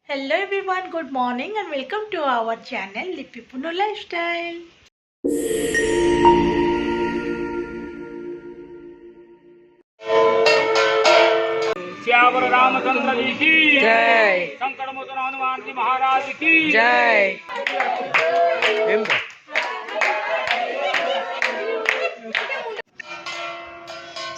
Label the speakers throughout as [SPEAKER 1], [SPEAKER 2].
[SPEAKER 1] Hello everyone, good morning and welcome to our channel Lippy Puno Lifestyle.
[SPEAKER 2] श्यावर Ramchandra ji की
[SPEAKER 3] जय।
[SPEAKER 2] शंकर मोचन हनुमान जी महाराज की
[SPEAKER 3] जय।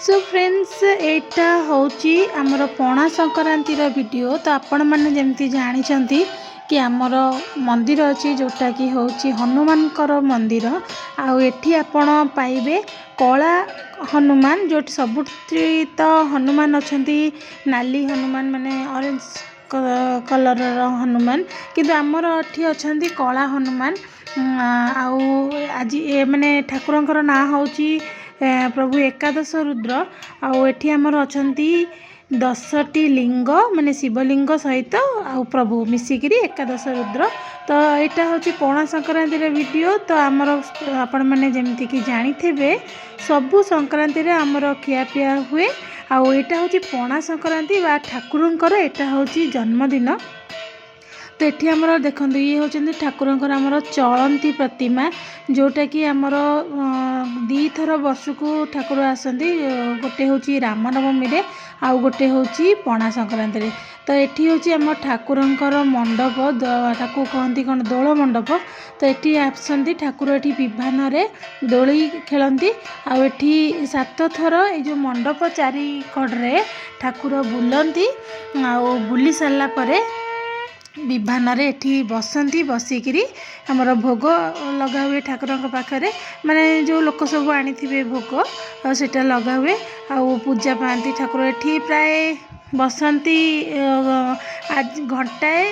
[SPEAKER 1] सो फ्रेंड्स एटा होची आमर पणा संक्रांतिर वीडियो। तो आपण माने जेमती जानी चंती कि आमर मंदिर अच्छी जोटा कि होची हनुमान मंदिर। आउ एठी आपण पाइबे कला हनुमान जो सबुठी तो हनुमान अच्छी नाली हनुमान माने ऑरेंज कलर हनुमान, किंतु आमर एठी अच्छी कला हनुमान। आउ आज माने ठाकुरंकर ना होची प्रभु एकादश रुद्र। आउ एठी आमर अच्छी 10टी लिंग माने शिवलिंग सहित आउ प्रभु मिसिकी एकादश रुद्र। तो यहाँ हूँ पणा संक्रांति वीडियो। तो आमर आपण मैंने जमती कि जानी थे सबु संक्रांति रे आमर खियापिया हुए। आउ यहाँ हूँ पणा संक्रांति बा ठाकुरंकर यहाँ हूँ जन्मदिन। तो ये आमर देखो ये होचंदी ठाकुरंकर आमर चलंती प्रतिमा जोटा कि आमर दी थर वर्ष को ठाकुर आसती। गोटे हूँ रामनवमी रे आउ गोटे हूँ पणा संक्रांति रे। तो ये हूँ आम ठाकुरंकर मंडप ताकू कहती कौन दोल मंडप। तो ये आसती ठाकुर ये विभान रे दोली खेलती। आउ एठी 7 थर ये जो मंडप चारिकड़े ठाकुर बुलती। आउ बुली सारा परे विभान रे एठी बसंती। बसिकी आमर भोग लगा हुए ठाकुर पाखरे माने जो लोक सब आनी थे भोग सेटा लगा हुए। आउ पूजा पाती ठाकुर एठी प्राय बसंती आज घंटाए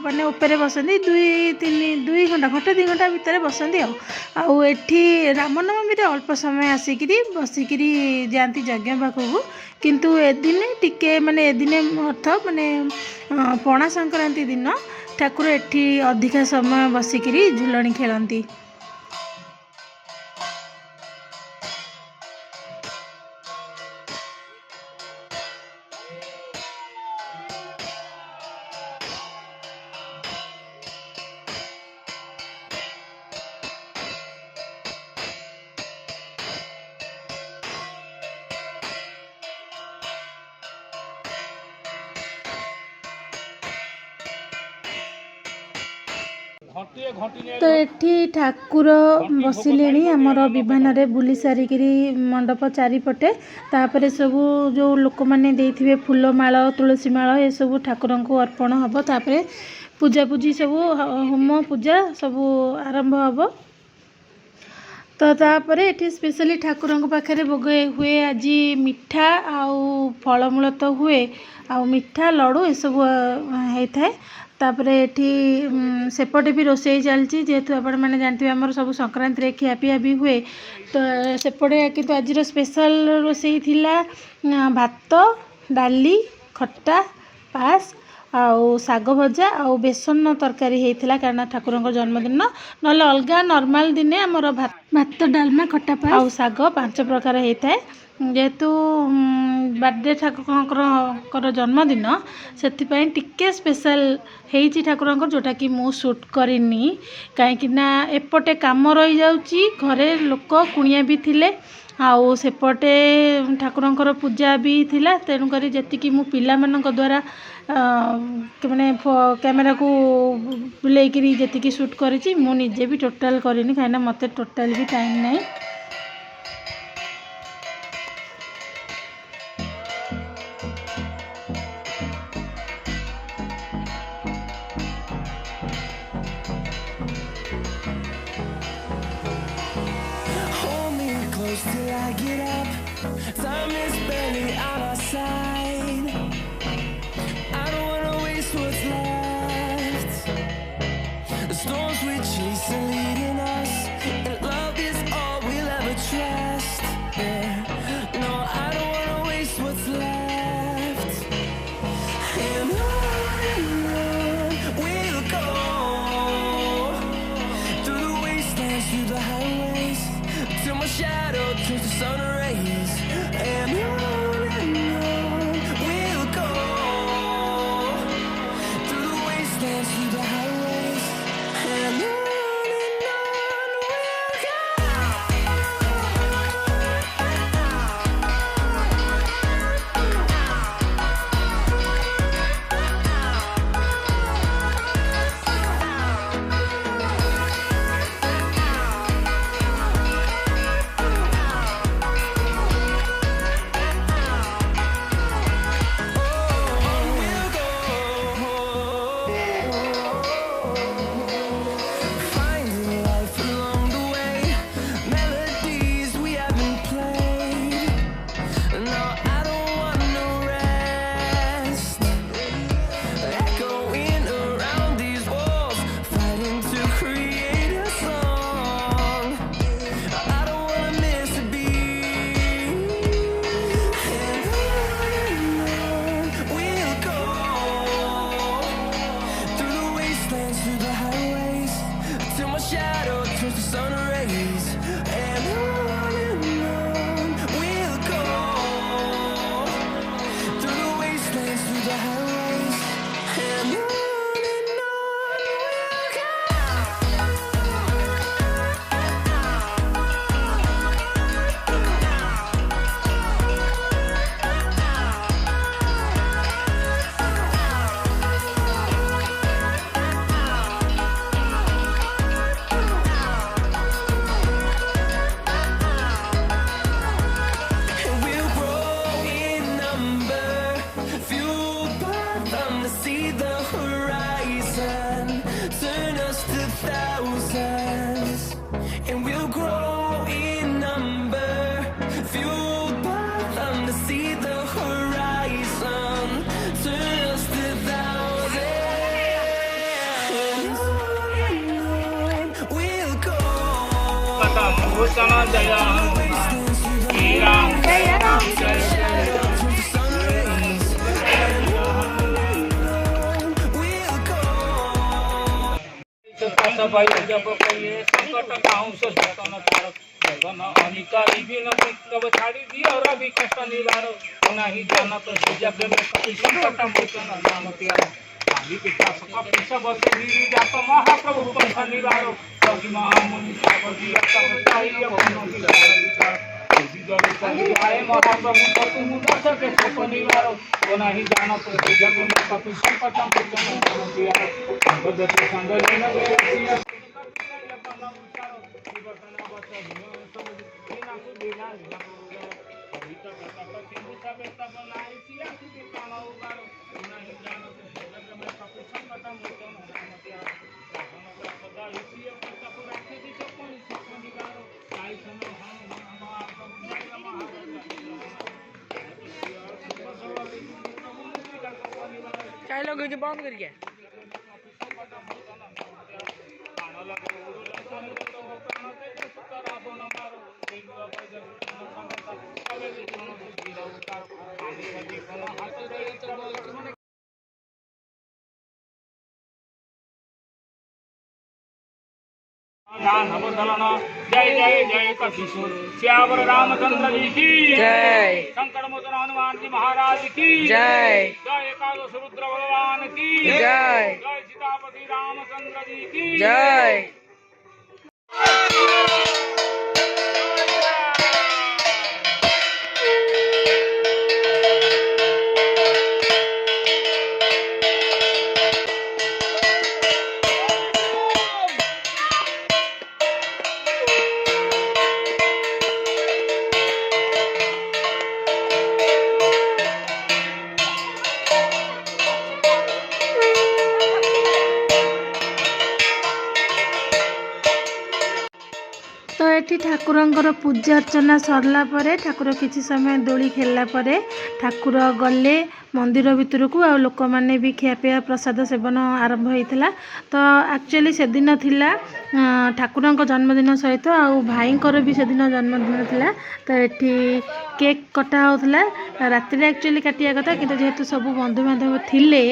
[SPEAKER 1] माने ऊपर बसंती 2 घंटा घंटे 2 घंटा भितर बसंती। आउ एठी रामनवमी रे अल्प समय आसिकी बसिकी जाती यज्ञ पाखक। किंतु एदिने टिके माने एदिने अर्थ माने पणा संक्रांति दिन ठाकुर एठी अधिका समय बसिकी झुलणी खेलती। तो ये ठाकुर बसिले आमर विभान रे बुली सारिकी मंडप चारिपटे। तापर सबू जो लोक मैंने देथिबे फूलमाल तुलसी माल ये सब ठाकुर को अर्पण हम। तापर पूजा पूजी सब होम पूजा सब आरंभ हम। तो तापर ये स्पेशली ठाकुर पाखे भोग हुए आज मिठा आउ फलमूल तो हुए आउ मिठा लड्डू ये सब होता है। तापर ये सेपटे भी रोषे चलती जेहेतु आपण मैंने जानते हैं आमर सब संक्रांति रे खियापिया भी हुए। तो सेपटे किंतु आज स्पेशल रोषे थिला भात डाली खट्टा पास आउ साग भजा आउ बेसन तरकारी होता। कारण ठाकुर जन्मदिन ना अलग नॉर्मल दिने आमर भात डालमा खट्टा पास आउ साग 5 प्रकार होता है। जेहेतु बर्थडे ठाकुर जन्मदिन से टिके स्पेशल होती ठाकुर जोटा कि मु शूट करनी कहीं एपटे काम रही जाऊँगी घरे लोक कुणिया भी थिले आउ सेपटे ठाकुरंकर पूजा भी थिला। तेणुक जी मु पिला द्वारा मैंने कैमेरा को बुलेकरी जी शूट करी मु निजे भी टोटाल करनी कहीं मत टोटाल भी टाइम नहीं।
[SPEAKER 4] Till I get up, time is barely on our side. I don't wanna waste what's left. The storms we chase are leading us, and love is all we'll ever trust. Yeah, no, I don't wanna waste what's left. And on we'll go, through the wastelands, through the highways, till my shadow turns to sun rays. And on
[SPEAKER 2] संकट मोचन जय श्री राम जय राम जय जय सबाई जब कहिए संकट काहू से जतन तारक जगन अनिकारी बिन तब छाड़ी दियो रवि कष्ट निवारो नहीं जानत जग में कपि संकट मोचन नाम त्यारो आदि पिता सकप सब शरीर जात महाप्रभु पंथ निवारो सभी महामुनि सब दिया सब ताई अपनो विचार जग कहि आए महाप्रभु तुम दस के सप निवारो नहीं जानत जग में कपि संकट मोचन नाम त्यारो बदते संग लेन
[SPEAKER 3] चाय लोग बंद करिए
[SPEAKER 2] जय जय जय किशोर श्यावर रामचंद्र जी की
[SPEAKER 3] जय
[SPEAKER 2] शंकर मोचन हनुमान जी महाराज की
[SPEAKER 3] जय
[SPEAKER 2] जय एकादश रुद्र भगवान की
[SPEAKER 3] जय
[SPEAKER 2] जय सीतापति रामचंद्र जी की
[SPEAKER 3] जय
[SPEAKER 1] तो ये ठाकुरंकर पूजा अर्चना सरला परे ठाकुर किसी समय दोली खेलला परे ठाकुर गले मंदिर भितर को आ लोक मैंने भी खियापिया प्रसाद सेवन आरंभ होता। तो एक्चुअली से दिन थिला ठाकुरंक जन्मदिन सहित आउ भाईंकर भी से दिन जन्मदिन थिला। तो ये केक कटा होता राति एक्चुअली काटिया कथा कि जेहेतु सब बंधु बांधव थिले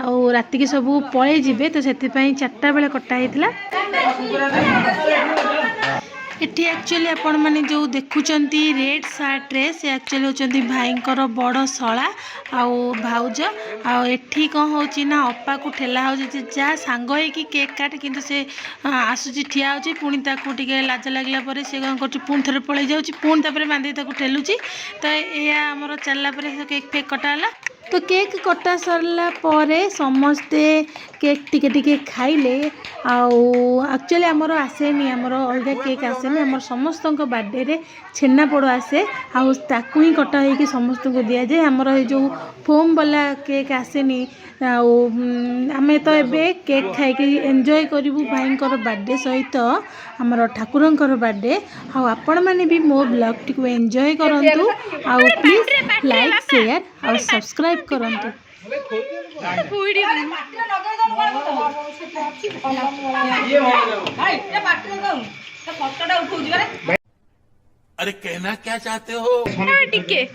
[SPEAKER 1] आउ राति की सब पलि जीवे तो से 4टा बेले कटा होता। इटी एक्चुअली आपण मैंने जो देखुंती रेड सार्ट रे से एक्चुअली होचंती भाईंकर बड़ शला आउ भाउज आठी कौन होची ना अपा को ठेला हो जा सांग होगी केक काट किंतु से आसूची ठिया होची पुणी ताकू टिके लाज लागला परे से कौन कर पुणी थे पलि जाऊँगी पुणी तापर बांधि ताकू ठेलुची। तो यह आमर चलला परे केक फेक कटाला। तो केक कटा सरला परे समस्ते केक टिके टिके खाइले एक्चुअली आमर आसेनी आमर अलग केक आसेनी आमर समस्त बर्थडे रे छेना पोड़ आसे आकू ही कटा होगी समस्त को दि जाए। आमर ये जो फोम वाला केक आसेनी आम तो ए केक खाई एंजॉय करूँ भाईंकर बर्थडे सहित आमर ठाकुरंकर बर्थडे आपण मैंने भी मो ब्लॉग टी एंजॉय करूँ प्लीज लाइक शेयर और सब्सक्राइब करूँ।
[SPEAKER 5] अरे कहना क्या चाहते हो?
[SPEAKER 3] टिके